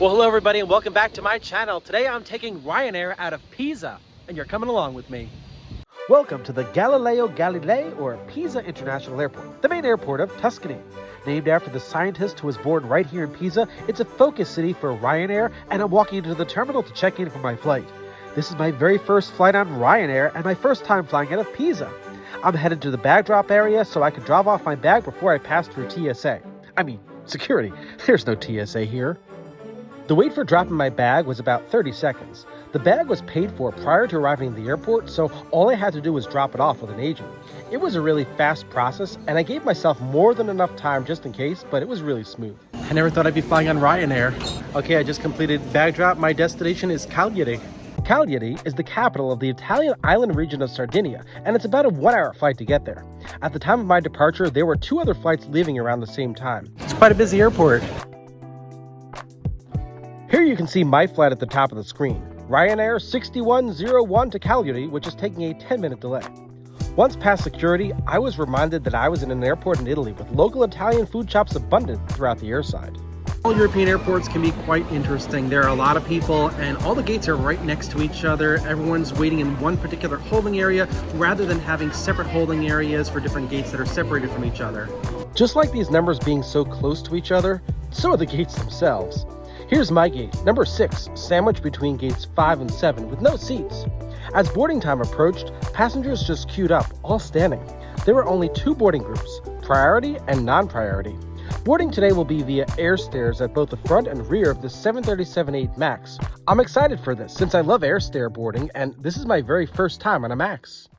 Well, hello everybody and welcome back to my channel. Today I'm taking Ryanair out of Pisa and you're coming along with me. Welcome to the Galileo Galilei or Pisa International Airport, the main airport of Tuscany. Named after the scientist who was born right here in Pisa, it's a focus city for Ryanair and I'm walking into the terminal to check in for my flight. This is my very first flight on Ryanair and my first time flying out of Pisa. I'm headed to the bag drop area so I can drop off my bag before I pass through TSA. I mean, security. There's no TSA here. The wait for dropping my bag was about 30 seconds. The bag was paid for prior to arriving at the airport, so all I had to do was drop it off with an agent. It was a really fast process, and I gave myself more than enough time just in case, but it was really smooth. I never thought I'd be flying on Ryanair. Okay, I just completed bag drop. My destination is Cagliari. Cagliari is the capital of the Italian island region of Sardinia, and it's about a 1-hour flight to get there. At the time of my departure, there were 2 other flights leaving around the same time. It's quite a busy airport. Here you can see my flight at the top of the screen. Ryanair 6101 to Cagliari, which is taking a 10-minute delay. Once past security, I was reminded that I was in an airport in Italy with local Italian food shops abundant throughout the airside. All European airports can be quite interesting. There are a lot of people and all the gates are right next to each other. Everyone's waiting in one particular holding area rather than having separate holding areas for different gates that are separated from each other. Just like these numbers being so close to each other, so are the gates themselves. Here's my gate, number 6, sandwiched between gates 5 and 7 with no seats. As boarding time approached, passengers just queued up, all standing. There were only 2 boarding groups, priority and non-priority. Boarding today will be via air stairs at both the front and rear of the 737-8 MAX. I'm excited for this since I love air stair boarding and this is my very first time on a MAX.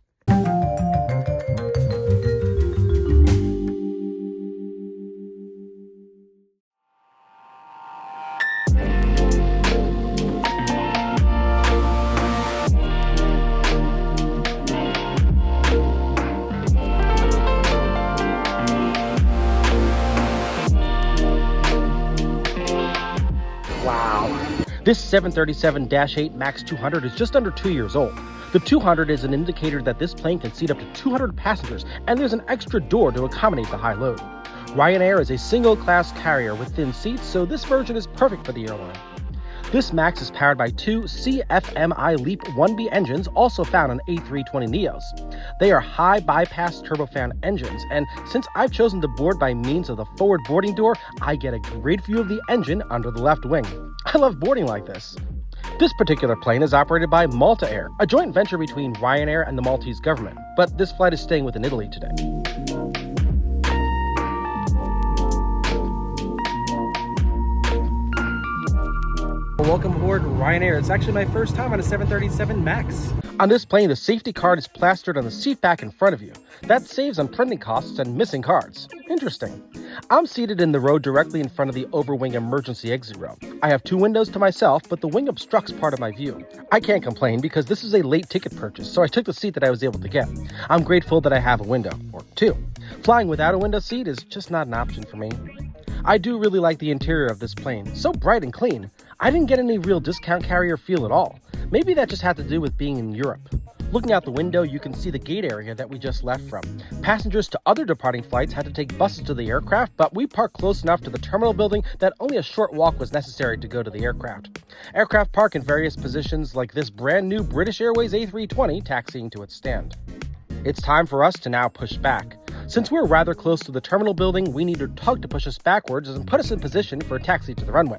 This 737-8 MAX 200 is just under 2 years old. The 200 is an indicator that this plane can seat up to 200 passengers, and there's an extra door to accommodate the high load. Ryanair is a single-class carrier with thin seats, so this version is perfect for the airline. This MAX is powered by 2 CFMI LEAP 1B engines, also found on A320neos. They are high bypass turbofan engines, and since I've chosen to board by means of the forward boarding door, I get a great view of the engine under the left wing. I love boarding like this. This particular plane is operated by Malta Air, a joint venture between Ryanair and the Maltese government, but this flight is staying within Italy today. Welcome aboard Ryanair. It's actually my first time on a 737 MAX. On this plane, the safety card is plastered on the seat back in front of you. That saves on printing costs and missing cards. Interesting. I'm seated in the row directly in front of the overwing emergency exit row. I have 2 windows to myself, but the wing obstructs part of my view. I can't complain because this is a late ticket purchase, so I took the seat that I was able to get. I'm grateful that I have a window, or 2. Flying without a window seat is just not an option for me. I do really like the interior of this plane, so bright and clean. I didn't get any real discount carrier feel at all. Maybe that just had to do with being in Europe. Looking out the window, you can see the gate area that we just left from. Passengers to other departing flights had to take buses to the aircraft, but we parked close enough to the terminal building that only a short walk was necessary to go to the aircraft. Aircraft park in various positions like this brand new British Airways A320 taxiing to its stand. It's time for us to now push back. Since we're rather close to the terminal building, we need a tug to push us backwards and put us in position for a taxi to the runway.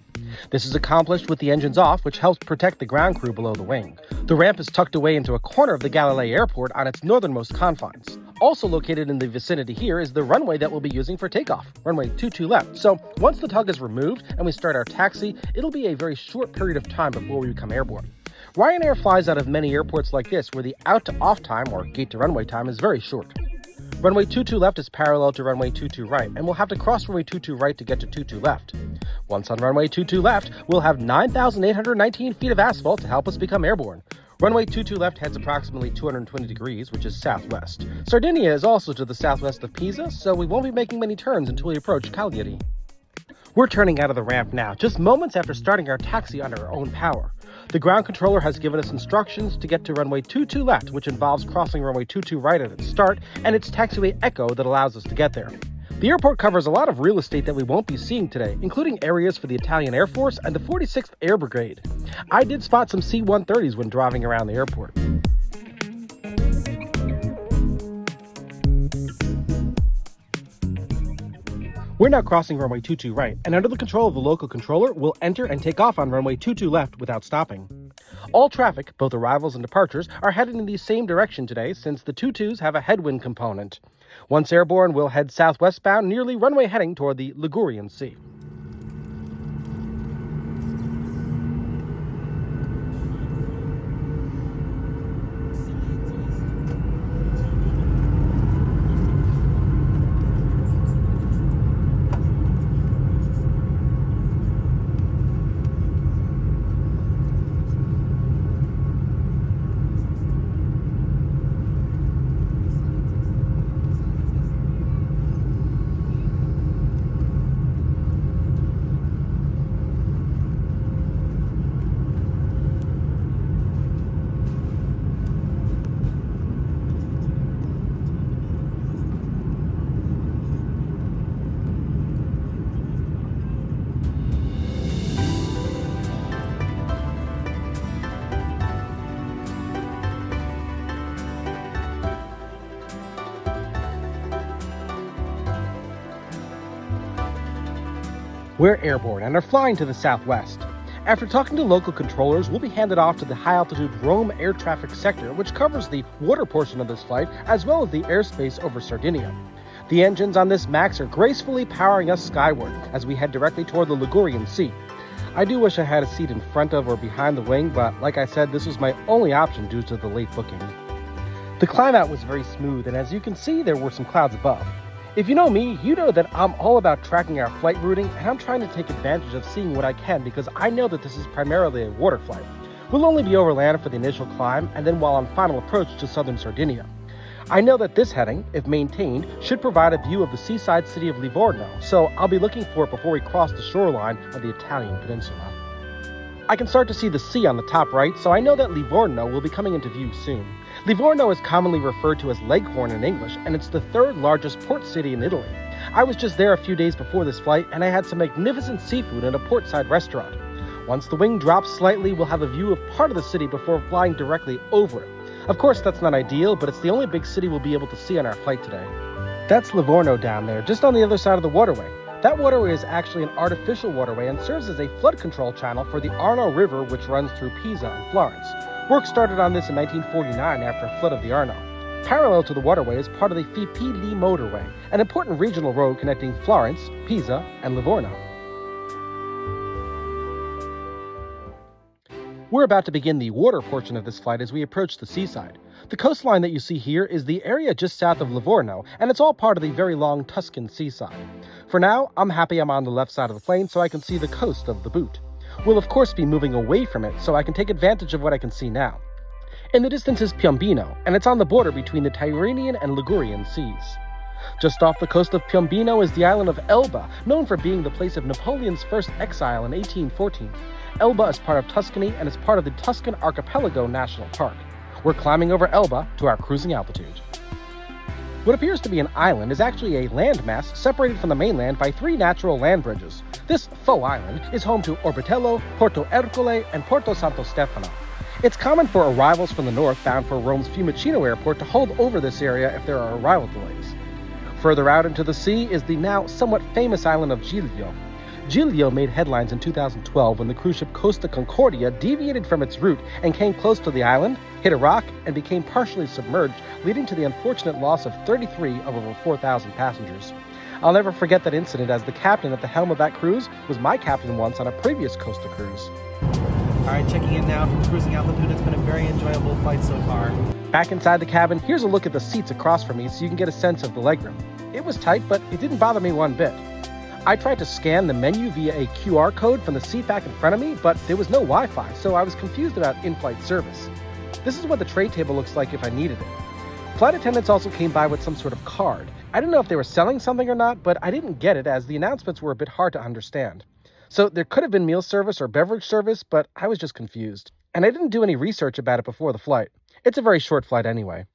This is accomplished with the engines off, which helps protect the ground crew below the wing. The ramp is tucked away into a corner of the Galilei airport on its northernmost confines. Also located in the vicinity here is the runway that we'll be using for takeoff, runway 22 left. So once the tug is removed and we start our taxi, it'll be a very short period of time before we become airborne. Ryanair flies out of many airports like this where the out to off time or gate to runway time is very short. Runway 22 left is parallel to runway 22 right, and we'll have to cross runway 22 right to get to 22 left. Once on runway 22 left, we'll have 9,819 feet of asphalt to help us become airborne. Runway 22 left heads approximately 220 degrees, which is southwest. Sardinia is also to the southwest of Pisa, so we won't be making many turns until we approach Cagliari. We're turning out of the ramp now, just moments after starting our taxi under our own power. The ground controller has given us instructions to get to runway 22 left, which involves crossing runway 22 right at its start, and it's taxiway Echo that allows us to get there. The airport covers a lot of real estate that we won't be seeing today, including areas for the Italian Air Force and the 46th Air Brigade. I did spot some C-130s when driving around the airport. We're now crossing runway 22 right, and under the control of the local controller, we'll enter and take off on runway 22 left without stopping. All traffic, both arrivals and departures, are headed in the same direction today since the 22s have a headwind component. Once airborne, we'll head southwestbound, nearly runway heading toward the Ligurian Sea. We're airborne and are flying to the southwest. After talking to local controllers, we'll be handed off to the high-altitude Rome air traffic sector, which covers the water portion of this flight, as well as the airspace over Sardinia. The engines on this MAX are gracefully powering us skyward as we head directly toward the Ligurian Sea. I do wish I had a seat in front of or behind the wing, but like I said, this was my only option due to the late booking. The climb out was very smooth, and as you can see, there were some clouds above. If you know me, you know that I'm all about tracking our flight routing, and I'm trying to take advantage of seeing what I can because I know that this is primarily a water flight. We'll only be over land for the initial climb and then while on final approach to southern Sardinia. I know that this heading, if maintained, should provide a view of the seaside city of Livorno, so I'll be looking for it before we cross the shoreline of the Italian peninsula. I can start to see the sea on the top right, so I know that Livorno will be coming into view soon. Livorno is commonly referred to as Leghorn in English, and it's the third largest port city in Italy. I was just there a few days before this flight, and I had some magnificent seafood in a portside restaurant. Once the wing drops slightly, we'll have a view of part of the city before flying directly over it. Of course, that's not ideal, but it's the only big city we'll be able to see on our flight today. That's Livorno down there, just on the other side of the waterway. That waterway is actually an artificial waterway and serves as a flood control channel for the Arno River, which runs through Pisa and Florence. Work started on this in 1949 after a flood of the Arno. Parallel to the waterway is part of the Fipili motorway, an important regional road connecting Florence, Pisa, and Livorno. We're about to begin the water portion of this flight as we approach the seaside. The coastline that you see here is the area just south of Livorno, and it's all part of the very long Tuscan seaside. For now, I'm happy I'm on the left side of the plane so I can see the coast of the boot. We'll of course be moving away from it so I can take advantage of what I can see now. In the distance is Piombino, and it's on the border between the Tyrrhenian and Ligurian seas. Just off the coast of Piombino is the island of Elba, known for being the place of Napoleon's first exile in 1814. Elba is part of Tuscany and is part of the Tuscan Archipelago National Park. We're climbing over Elba to our cruising altitude. What appears to be an island is actually a landmass separated from the mainland by 3 natural land bridges. This faux island is home to Orbitello, Porto Ercole, and Porto Santo Stefano. It's common for arrivals from the north bound for Rome's Fiumicino airport to hold over this area if there are arrival delays. Further out into the sea is the now somewhat famous island of Giglio. Giglio made headlines in 2012 when the cruise ship Costa Concordia deviated from its route and came close to the island, hit a rock, and became partially submerged, leading to the unfortunate loss of 33 of over 4,000 passengers. I'll never forget that incident, as the captain at the helm of that cruise was my captain once on a previous Costa cruise. Alright, checking in now from cruising altitude. It's been a very enjoyable flight so far. Back inside the cabin, here's a look at the seats across from me so you can get a sense of the legroom. It was tight, but it didn't bother me one bit. I tried to scan the menu via a QR code from the seat back in front of me, but there was no Wi-Fi, so I was confused about in-flight service. This is what the tray table looks like if I needed it. Flight attendants also came by with some sort of card. I didn't know if they were selling something or not, but I didn't get it as the announcements were a bit hard to understand. So there could have been meal service or beverage service, but I was just confused. And I didn't do any research about it before the flight. It's a very short flight anyway.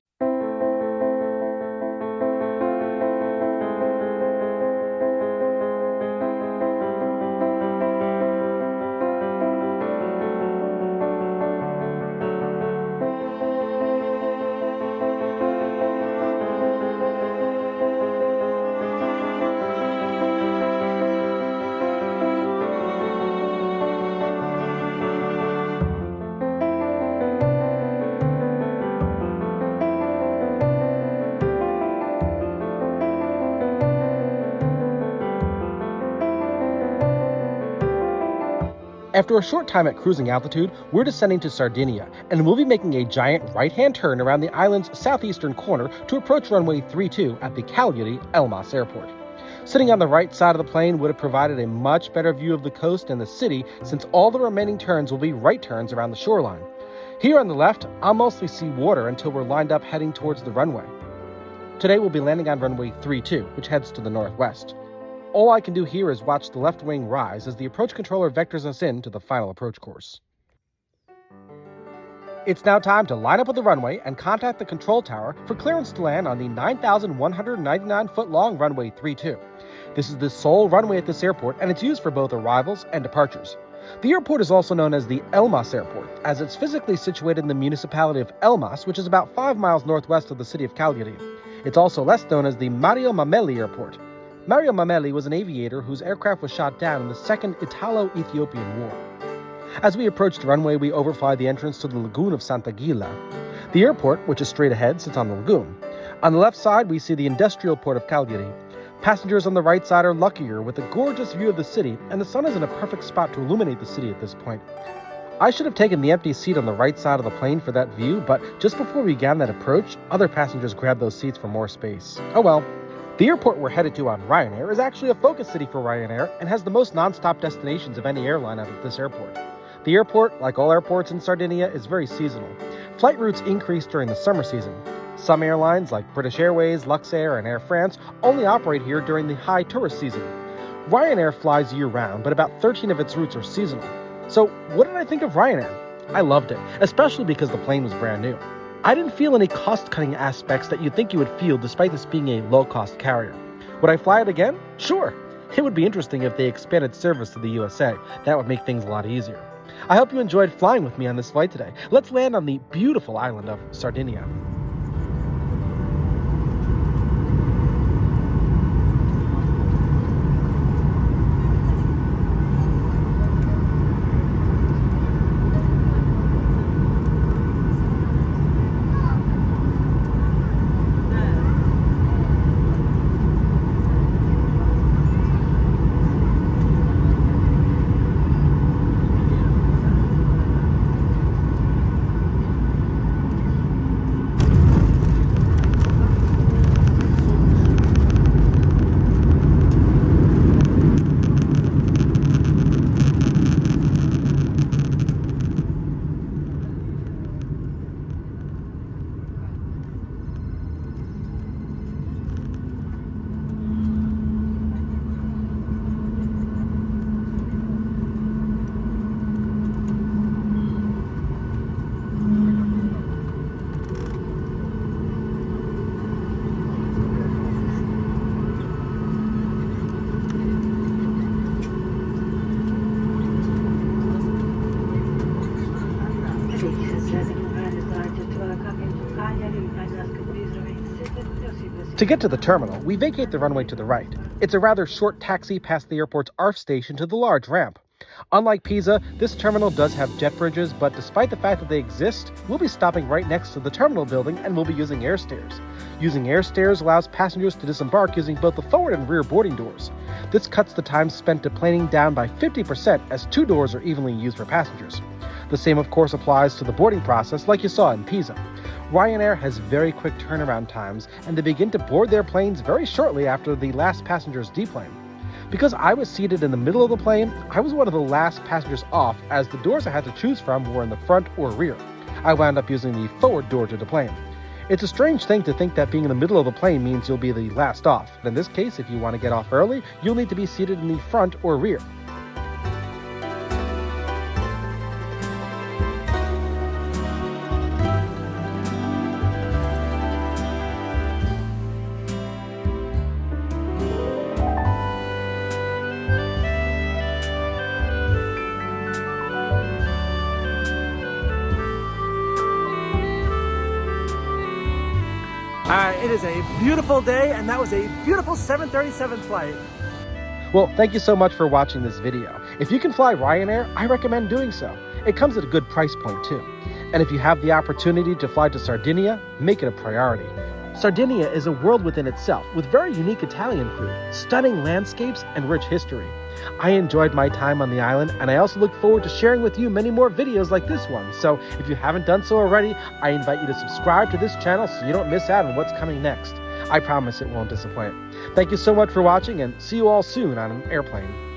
After a short time at cruising altitude, we're descending to Sardinia, and we'll be making a giant right-hand turn around the island's southeastern corner to approach runway 32 at the Cagliari Elmas Airport. Sitting on the right side of the plane would have provided a much better view of the coast and the city, since all the remaining turns will be right turns around the shoreline. Here on the left, I'll mostly see water until we're lined up heading towards the runway. Today we'll be landing on runway 32, which heads to the northwest. All I can do here is watch the left wing rise as the approach controller vectors us in to the final approach course. It's now time to line up at the runway and contact the control tower for clearance to land on the 9,199-foot-long runway 32. This is the sole runway at this airport, and it's used for both arrivals and departures. The airport is also known as the Elmas Airport, as it's physically situated in the municipality of Elmas, which is about 5 miles northwest of the city of Cagliari. It's also less known as the Mario Mameli Airport. Mario Mameli was an aviator whose aircraft was shot down in the Second Italo-Ethiopian War. As we approach the runway, we overfly the entrance to the lagoon of Sant'Agila. The airport, which is straight ahead, sits on the lagoon. On the left side, we see the industrial port of Cagliari. Passengers on the right side are luckier with a gorgeous view of the city, and the sun is in a perfect spot to illuminate the city at this point. I should have taken the empty seat on the right side of the plane for that view, but just before we began that approach, other passengers grabbed those seats for more space. Oh well. The airport we're headed to on Ryanair is actually a focus city for Ryanair and has the most non-stop destinations of any airline out of this airport. The airport, like all airports in Sardinia, is very seasonal. Flight routes increase during the summer season. Some airlines, like British Airways, Luxair, and Air France, only operate here during the high tourist season. Ryanair flies year-round, but about 13 of its routes are seasonal. So, what did I think of Ryanair? I loved it, especially because the plane was brand new. I didn't feel any cost-cutting aspects that you'd think you would feel despite this being a low-cost carrier. Would I fly it again? Sure. It would be interesting if they expanded service to the USA. That would make things a lot easier. I hope you enjoyed flying with me on this flight today. Let's land on the beautiful island of Sardinia. To get to the terminal, we vacate the runway to the right. It's a rather short taxi past the airport's ARF station to the large ramp. Unlike Pisa, this terminal does have jet bridges, but despite the fact that they exist, we'll be stopping right next to the terminal building and we'll be using air stairs. Using air stairs allows passengers to disembark using both the forward and rear boarding doors. This cuts the time spent deplaning down by 50% as 2 doors are evenly used for passengers. The same, of course, applies to the boarding process like you saw in Pisa. Ryanair has very quick turnaround times, and they begin to board their planes very shortly after the last passengers deplane. Because I was seated in the middle of the plane, I was one of the last passengers off, as the doors I had to choose from were in the front or rear. I wound up using the forward door to deplane. It's a strange thing to think that being in the middle of the plane means you'll be the last off. But in this case, if you want to get off early, you'll need to be seated in the front or rear. It is a beautiful day, and that was a beautiful 737 flight. Well, thank you so much for watching this video. If you can fly Ryanair, I recommend doing so. It comes at a good price point too. And if you have the opportunity to fly to Sardinia, make it a priority. Sardinia is a world within itself with very unique Italian food, stunning landscapes, and rich history. I enjoyed my time on the island, and I also look forward to sharing with you many more videos like this one. So if you haven't done so already, I invite you to subscribe to this channel so you don't miss out on what's coming next. I promise it won't disappoint. Thank you so much for watching, and see you all soon on an airplane.